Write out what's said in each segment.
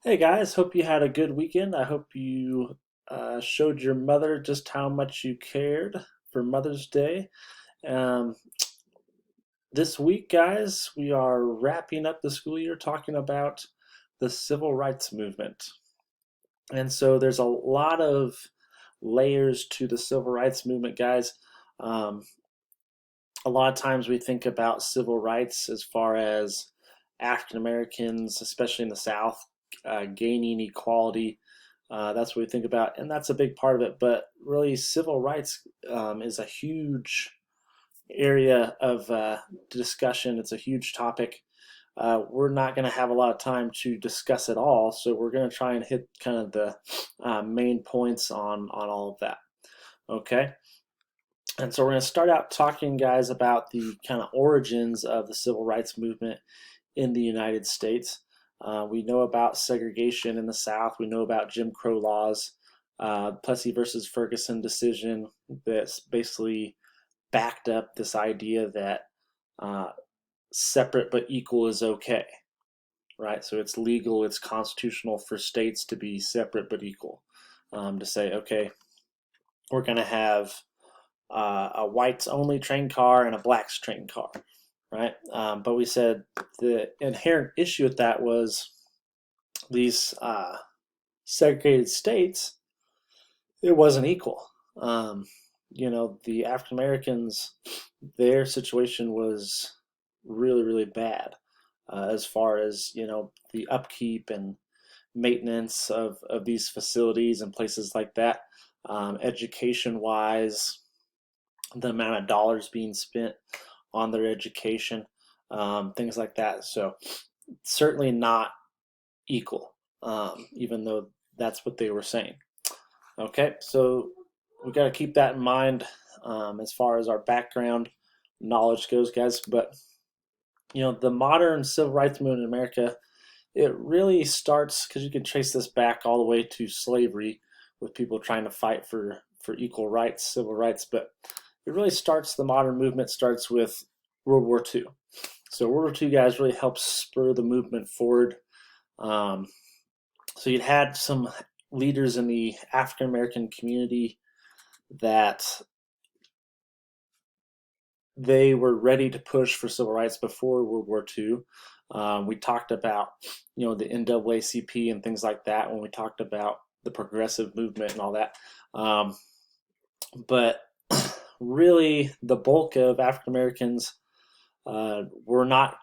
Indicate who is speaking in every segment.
Speaker 1: Hey guys, hope you had a good weekend. I hope you showed your mother just how much you cared for Mother's Day. Um, this week, guys, we are wrapping up the school year talking about the civil rights movement. And so there's a lot of layers to the civil rights movement, guys. Um, a lot of times we think about civil rights as far as African Americans, especially in the South, gaining equality. That's what we think about, and that's a big part of it. But really, civil rights is a huge area of discussion. It's a huge topic. We're not going to have a lot of time to discuss it all, so we're going to try and hit kind of the main points on all of that. Okay. And so we're going to start out talking, guys, about the kind of origins of the civil rights movement in the United States. We know about segregation in the South. We know about Jim Crow laws, Plessy versus Ferguson decision that's basically backed up this idea that uh, separate but equal is okay, right? So it's legal, it's constitutional for states to be separate but equal. To say, okay, we're going to have a whites only train car and a blacks train car, right? But we said the inherent issue with that was these segregated states, it wasn't equal. Um, the African Americans, their situation was really, really bad as far as, the upkeep and maintenance of these facilities and places like that. Education wise, the amount of dollars being spent on their education, things like that. So certainly not equal, even though that's what they were saying. Okay, so we got to keep that in mind as far as our background knowledge goes, guys. But the modern civil rights movement in America, it really starts because you can trace this back all the way to slavery, with people trying to fight for equal rights, civil rights. But it really starts. The modern movement starts with World War II. So World War II, guys, really helped spur the movement forward. Um, so you'd had some leaders in the African American community that they were ready to push for civil rights before World War II. We talked about, the NAACP and things like that when we talked about the progressive movement and all that. But really, the bulk of African Americans were not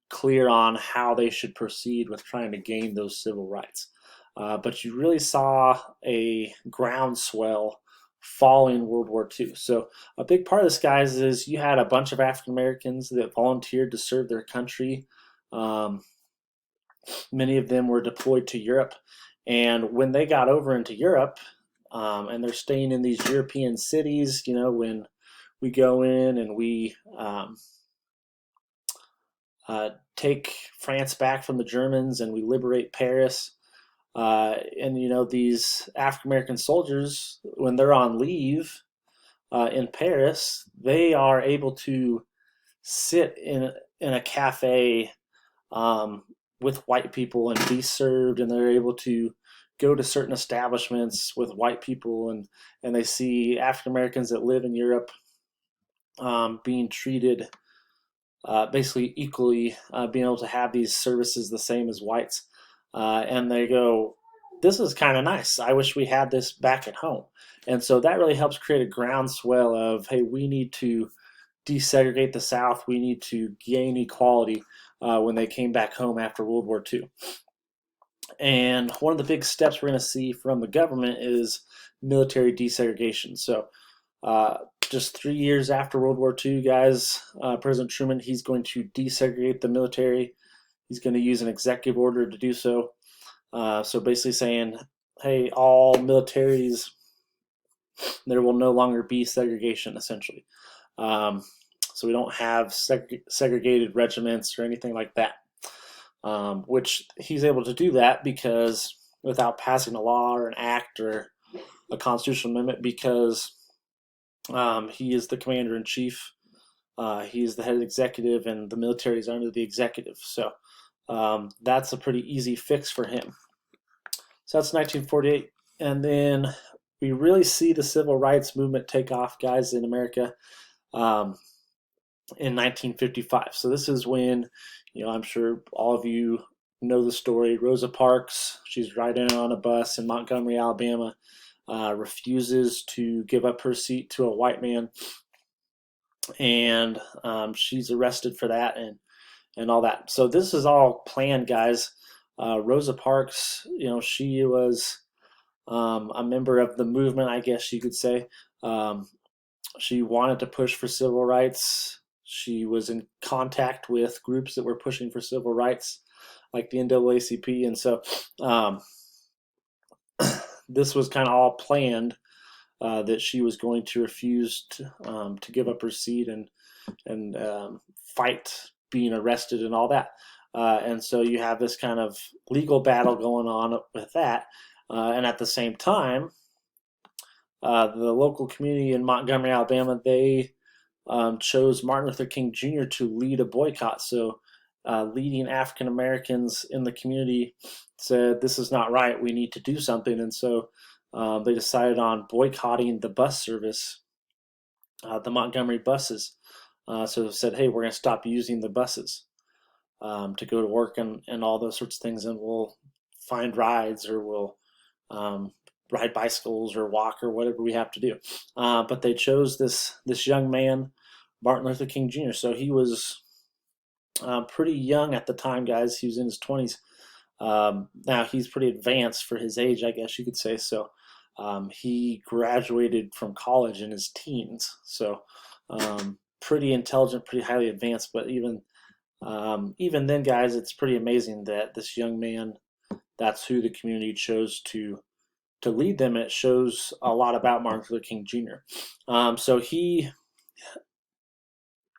Speaker 1: clear on how they should proceed with trying to gain those civil rights. But you really saw a groundswell following World War II. So a big part of this, guys, is you had a bunch of African Americans that volunteered to serve their country. Um, Many of them were deployed to Europe, and when they got over into Europe, and they're staying in these European cities, when we go in and we take France back from the Germans and we liberate Paris. And these African American soldiers, when they're on leave in Paris, they are able to sit in a cafe with white people and be served, and they're able to go to certain establishments with white people, and they see African Americans that live in Europe being treated basically equally, being able to have these services the same as whites. And they go, this is kind of nice. I wish we had this back at home. And so that really helps create a groundswell of, hey, we need to desegregate the South. We need to gain equality when they came back home after World War II. And one of the big steps we're going to see from the government is military desegregation. So just 3 years after World War II, guys, President Truman, he's going to desegregate the military. He's going to use an executive order to do so. So basically saying, hey, all militaries, there will no longer be segregation, essentially. So we don't have segregated regiments or anything like that. Which he's able to do that because without passing a law or an act or a constitutional amendment, because he is the commander in chief. He is the head of the executive, and the military is under the executive. So that's a pretty easy fix for him. So that's 1948. And then we really see the civil rights movement take off, guys, in America um, in 1955. So this is when, I'm sure all of you know the story. Rosa Parks, she's riding on a bus in Montgomery, Alabama, refuses to give up her seat to a white man, and she's arrested for that and all that. So this is all planned, guys. Rosa Parks, she was a member of the movement, I guess you could say. Um, she wanted to push for civil rights. She was in contact with groups that were pushing for civil rights, like the NAACP, and so this was kind of all planned. That she was going to refuse to give up her seat and fight being arrested and all that. And so you have this kind of legal battle going on with that. And at the same time, the local community in Montgomery, Alabama, they chose Martin Luther King Jr. to lead a boycott. So leading African Americans in the community said, this is not right, we need to do something. And so they decided on boycotting the bus service, the Montgomery buses. So they said, hey, we're going to stop using the buses to go to work and all those sorts of things, and we'll find rides, or we'll ride bicycles or walk or whatever we have to do. But they chose this young man, Martin Luther King Jr. So he was pretty young at the time, guys. He was in his 20s. Now he's pretty advanced for his age, I guess you could say. So he graduated from college in his teens. So pretty intelligent, pretty highly advanced. But even then, guys, it's pretty amazing that this young man, that's who the community chose to lead them. It shows a lot about Martin Luther King Jr. So he,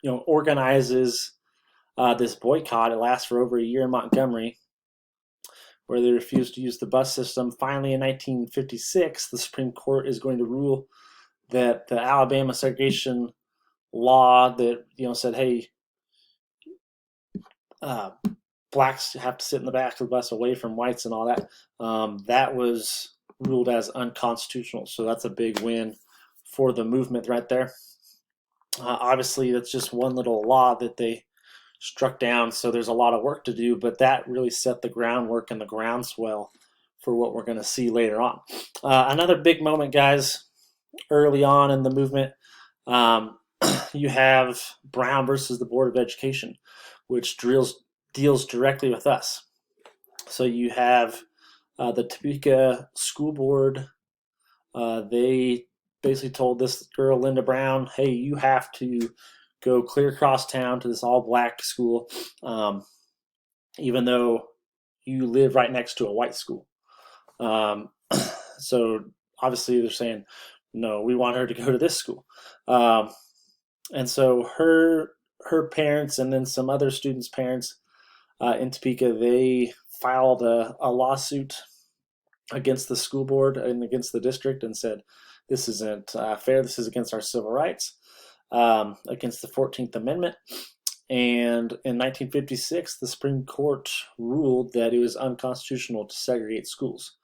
Speaker 1: organizes this boycott. It lasts for over a year in Montgomery, where they refused to use the bus system. Finally, in 1956, the Supreme Court is going to rule that the Alabama segregation law that said, hey, blacks have to sit in the back of the bus away from whites and all that, that was ruled as unconstitutional. So that's a big win for the movement right there. Obviously, that's just one little law that they struck down, so there's a lot of work to do, but that really set the groundwork and the groundswell for what we're going to see later on. Another big moment, guys, early on in the movement, you have Brown versus the Board of Education, which deals directly with us. So you have the Topeka School Board. They basically told this girl, Linda Brown, hey, you have to go clear across town to this all-black school, even though you live right next to a white school. So obviously they're saying, no, we want her to go to this school. And so her parents and then some other students' parents in Topeka, they filed a lawsuit against the school board and against the district and said, this isn't fair, this is against our civil rights, against the 14th Amendment. And in 1956, the Supreme Court ruled that it was unconstitutional to segregate schools.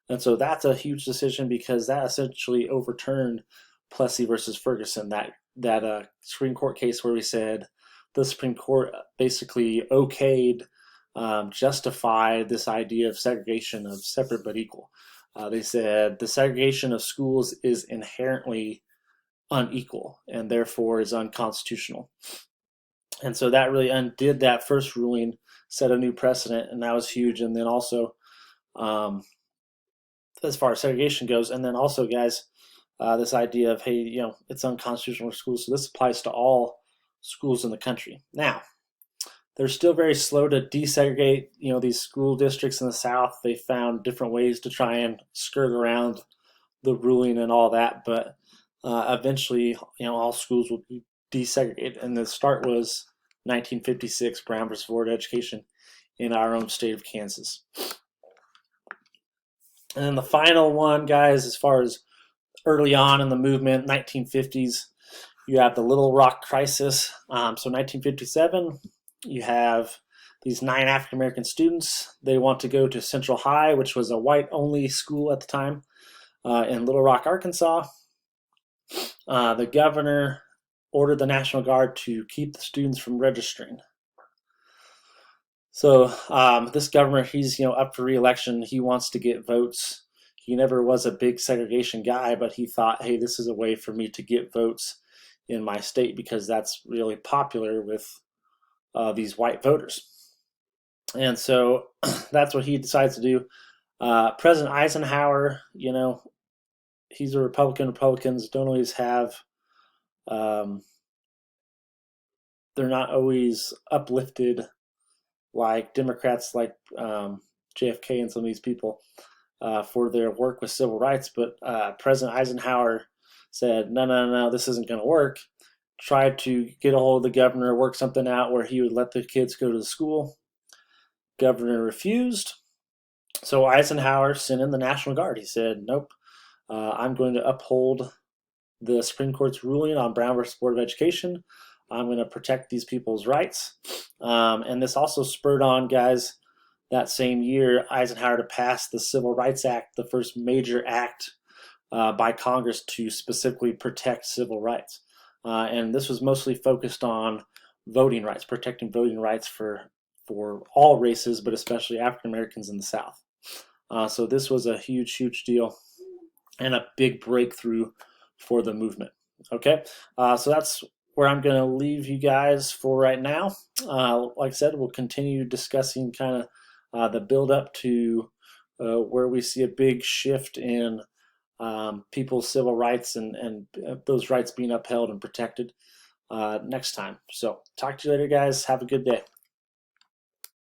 Speaker 1: And so that's a huge decision, because that essentially overturned Plessy versus Ferguson, that Supreme Court case where we said the Supreme Court basically okayed, justified this idea of segregation of separate but equal. They said the segregation of schools is inherently unequal and therefore is unconstitutional. And so that really undid that first ruling, set a new precedent, and that was huge. And then also, as far as segregation goes, and then also, guys, this idea of, hey, it's unconstitutional for schools, so this applies to all schools in the country. Now, they're still very slow to desegregate, these school districts in the South. They found different ways to try and skirt around the ruling and all that, but eventually, all schools will be desegregated. And the start was 1956, Brown versus Board of Education in our own state of Kansas. And then the final one, guys, as far as early on in the movement, 1950s, you have the Little Rock Crisis. So 1957, you have these 9 African-American students, they want to go to Central High, which was a white-only school at the time in Little Rock, Arkansas. The governor ordered the National Guard to keep the students from registering. So this governor, he's up for re-election. He wants to get votes. He never was a big segregation guy, but he thought, hey, this is a way for me to get votes in my state because that's really popular with these white voters. And so that's what he decides to do. President Eisenhower, he's a Republican. Republicans don't always have, they're not always uplifted like Democrats, like JFK and some of these people, for their work with civil rights. But President Eisenhower said, no, no, no, this isn't going to work. Tried to get a hold of the governor, work something out where he would let the kids go to the school. Governor refused. So Eisenhower sent in the National Guard. He said, nope, I'm going to uphold the Supreme Court's ruling on Brown versus Board of Education. I'm going to protect these people's rights. And this also spurred on, guys, that same year, Eisenhower to pass the Civil Rights Act, the first major act by Congress to specifically protect civil rights. And this was mostly focused on voting rights, protecting voting rights for all races, but especially African Americans in the South. So this was a huge, huge deal and a big breakthrough for the movement. Okay, so that's where I'm going to leave you guys for right now. Like I said, we'll continue discussing kind of the build up to where we see a big shift in people's civil rights and those rights being upheld and protected next time. So talk to you later, guys. Have a good day.